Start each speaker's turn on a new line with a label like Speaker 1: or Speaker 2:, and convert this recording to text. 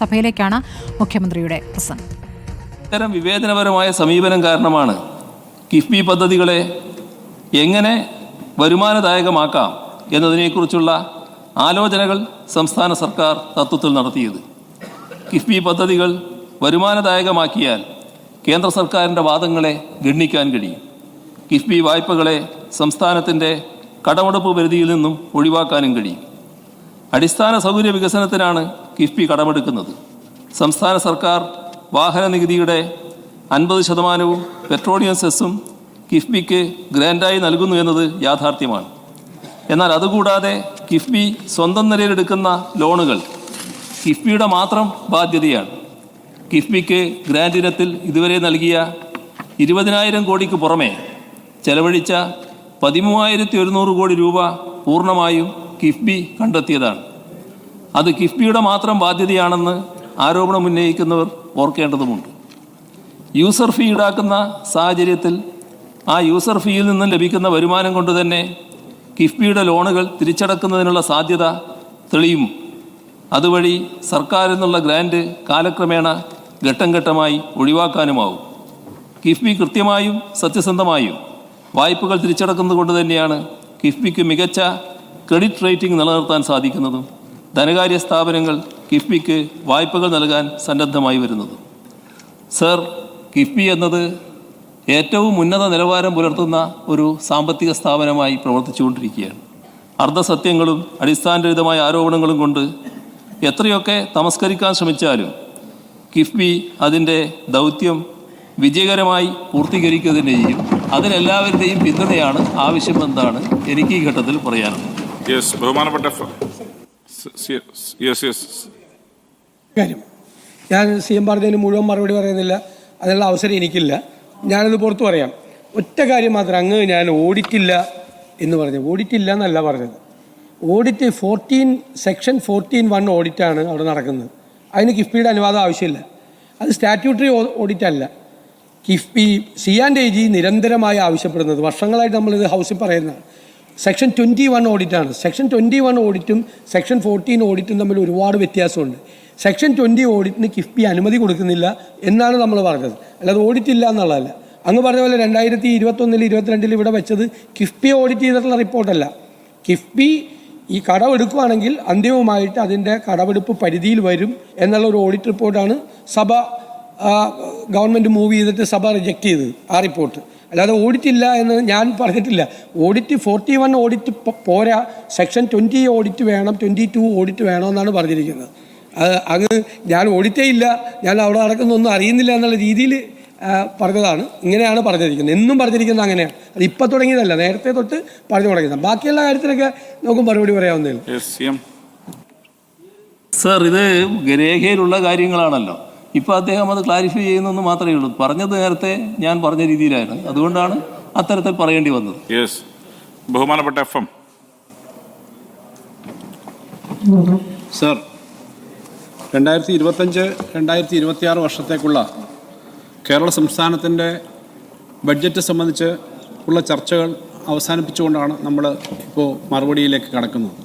Speaker 1: സഭയിലേക്കാണ് മുഖ്യമന്ത്രിയുടെ പ്രസംഗം.
Speaker 2: ഇത്തരം വിവേചനപരമായ സമീപനം കാരണമാണ് കിഫ്ബി പദ്ധതികളെ എങ്ങനെ വരുമാനദായകമാക്കാം എന്നതിനെക്കുറിച്ചുള്ള ആലോചനകൾ സംസ്ഥാന സർക്കാർ തത്വത്തിൽ നടത്തിയത്. കിഫ്ബി പദ്ധതികൾ വരുമാനദായകമാക്കിയാൽ കേന്ദ്ര സർക്കാരിൻ്റെ വാദങ്ങളെ ഗണ്ണിക്കാൻ കഴിയും. കിഫ്ബി വായ്പകളെ സംസ്ഥാനത്തിൻ്റെ കടമെടുപ്പ് പരിധിയിൽ നിന്നും ഒഴിവാക്കാനും കഴിയും. അടിസ്ഥാന സൗകര്യ വികസനത്തിനാണ് കിഫ്ബി കടമെടുക്കുന്നത്. സംസ്ഥാന സർക്കാർ വാഹന നികുതിയുടെ 50% പെട്രോളിയം സെസ്സും കിഫ്ബിക്ക് ഗ്രാൻഡായി നൽകുന്നു എന്നത് യാഥാർത്ഥ്യമാണ്. എന്നാൽ അതുകൂടാതെ കിഫ്ബി സ്വന്തം നിലയിലെടുക്കുന്ന ലോണുകൾ കിഫ്ബിയുടെ മാത്രം ബാധ്യതയാണ്. കിഫ്ബിക്ക് ഗ്രാൻഡ് ഇനത്തിൽ ഇതുവരെ നൽകിയ 20,000 കോടിക്ക് പുറമെ ചെലവഴിച്ച 13,100 കോടി രൂപ പൂർണ്ണമായും കിഫ്ബി കണ്ടെത്തിയതാണ്. അത് കിഫ്ബിയുടെ മാത്രം ബാധ്യതയാണെന്ന് ആരോപണം ഉന്നയിക്കുന്നവർ ഓർക്കേണ്ടതുമുണ്ട്. യൂസർ ഫീ ഈടാക്കുന്ന സാഹചര്യത്തിൽ ആ യൂസർ ഫീയിൽ നിന്നും ലഭിക്കുന്ന വരുമാനം കൊണ്ട് തന്നെ കിഫ്ബിയുടെ ലോണുകൾ തിരിച്ചടക്കുന്നതിനുള്ള സാധ്യത തെളിയും. അതുവഴി സർക്കാരിൽ നിന്നുള്ള ഗ്രാൻഡ് കാലക്രമേണ ഘട്ടം ഘട്ടമായി ഒഴിവാക്കാനുമാവും. കിഫ്ബി കൃത്യമായും സത്യസന്ധമായും വായ്പകൾ തിരിച്ചടക്കുന്നത് കൊണ്ട് തന്നെയാണ് കിഫ്ബിക്ക് മികച്ച ക്രെഡിറ്റ് റേറ്റിംഗ് നിലനിർത്താൻ സാധിക്കുന്നതും ധനകാര്യ സ്ഥാപനങ്ങൾ കിഫ്ബിക്ക് വായ്പകൾ നൽകാൻ സന്നദ്ധമായി വരുന്നതും. സർ, കിഫ്ബി എന്നത് ഏറ്റവും ഉന്നത നിലവാരം പുലർത്തുന്ന ഒരു സാമ്പത്തിക സ്ഥാപനമായി പ്രവർത്തിച്ചുകൊണ്ടിരിക്കുകയാണ്. അർദ്ധസത്യങ്ങളും അടിസ്ഥാനരഹിതമായ ആരോപണങ്ങളും കൊണ്ട് എത്രയൊക്കെ തമസ്കരിക്കാൻ ശ്രമിച്ചാലും കിഫ്ബി അതിൻ്റെ ദൗത്യം വിജയകരമായി പൂർത്തീകരിക്കുക തന്നെ ചെയ്യും. അതിനെല്ലാവരുടെയും പിന്തുണയാണ് ആവശ്യമെന്നാണ് എനിക്ക് ഈ ഘട്ടത്തിൽ പറയാനുള്ളത്.
Speaker 3: കാര്യം ഞാൻ CM പറഞ്ഞതിന് മുഴുവൻ മറുപടി പറയുന്നില്ല, അതിനുള്ള അവസരം എനിക്കില്ല. ഞാനത് പുറത്ത് പറയാം. ഒറ്റ കാര്യം മാത്രം, അങ്ങ് ഞാൻ ഓഡിറ്റില്ല എന്ന് പറഞ്ഞു. ഓഡിറ്റില്ല എന്നല്ല പറഞ്ഞത്. ഓഡിറ്റ് സെക്ഷൻ 14(1) ഓഡിറ്റാണ് അവിടെ നടക്കുന്നത്. അതിന് കിഫ്ബിയുടെ അനുവാദം ആവശ്യമില്ല. അത് സ്റ്റാറ്റ്യൂട്ടറി ഓഡിറ്റ് അല്ല. കിഫ്ബി C&AG നിരന്തരമായി ആവശ്യപ്പെടുന്നത്, വർഷങ്ങളായിട്ട് നമ്മളിത് ഹൗസിൽ പറയുന്നതാണ്, സെക്ഷൻ 21 ഓഡിറ്റാണ്. സെക്ഷൻ 21 ഓഡിറ്റും സെക്ഷൻ 14 ഓഡിറ്റും തമ്മിൽ ഒരുപാട് വ്യത്യാസമുണ്ട്. സെക്ഷൻ 20 ഓഡിറ്റിന് കിഫ്ബി അനുമതി കൊടുക്കുന്നില്ല എന്നാണ് നമ്മൾ പറഞ്ഞത്, അല്ലാതെ ഓഡിറ്റ് ഇല്ല എന്നുള്ളതല്ല. അങ്ങ് പറഞ്ഞ പോലെ 2021, 2022 ഇവിടെ വെച്ചത് കിഫ്ബി ഓഡിറ്റ് ചെയ്തിട്ടുള്ള റിപ്പോർട്ടല്ല. കിഫ്ബി ഈ കടമെടുക്കുകയാണെങ്കിൽ അന്തിമമായിട്ട് അതിൻ്റെ കടമെടുപ്പ് പരിധിയിൽ വരും എന്നുള്ള ഒരു ഓഡിറ്റ് റിപ്പോർട്ടാണ് സഭ ഗവൺമെൻറ് മൂവ് ചെയ്തിട്ട് സഭ റിജക്റ്റ് ചെയ്തത്, ആ റിപ്പോർട്ട്. അല്ലാതെ ഓഡിറ്റ് ഇല്ല എന്ന് ഞാൻ പറഞ്ഞിട്ടില്ല. ഓഡിറ്റ് 41 ഓഡിറ്റ് പോരാ, സെക്ഷൻ 20 ഓഡിറ്റ് വേണം, 22 ഓഡിറ്റ് വേണമെന്നാണ് പറഞ്ഞിരിക്കുന്നത്. അങ്ങ് ഞാൻ ഓഡിറ്റേ ഇല്ല, ഞാൻ അവിടെ നടക്കുന്നൊന്നും അറിയുന്നില്ല എന്നുള്ള രീതിയിൽ പറഞ്ഞതാണ്. ഇങ്ങനെയാണ് പറഞ്ഞിരിക്കുന്നത്, എന്നും പറഞ്ഞിരിക്കുന്നത് അങ്ങനെയാണ്. അത് ഇപ്പം തുടങ്ങിയതല്ല, നേരത്തെ തൊട്ട് പറഞ്ഞു തുടങ്ങിയതാണ്. ബാക്കിയുള്ള കാര്യത്തിനൊക്കെ നമുക്ക് മറുപടി പറയാവുന്നേ.
Speaker 2: സർ, ഇത് രേഖയിലുള്ള കാര്യങ്ങളാണല്ലോ. ഇപ്പോൾ അദ്ദേഹം അത് ക്ലാരിഫൈ ചെയ്യുന്നെന്ന് മാത്രമേ ഉള്ളൂ. പറഞ്ഞത് നേരത്തെ ഞാൻ പറഞ്ഞ രീതിയിലായിരുന്നു, അതുകൊണ്ടാണ് അത്തരത്തിൽ പറയേണ്ടി വന്നത്.
Speaker 4: ബഹുമാനപ്പെട്ട FM.
Speaker 5: സർ, 2025-2026 വർഷത്തേക്കുള്ള കേരള സംസ്ഥാനത്തിൻ്റെ ബഡ്ജറ്റ് സംബന്ധിച്ച് ഉള്ള ചർച്ചകൾ അവസാനിപ്പിച്ചുകൊണ്ടാണ് നമ്മൾ ഇപ്പോൾ മറുപടിയിലേക്ക് കടക്കുന്നത്.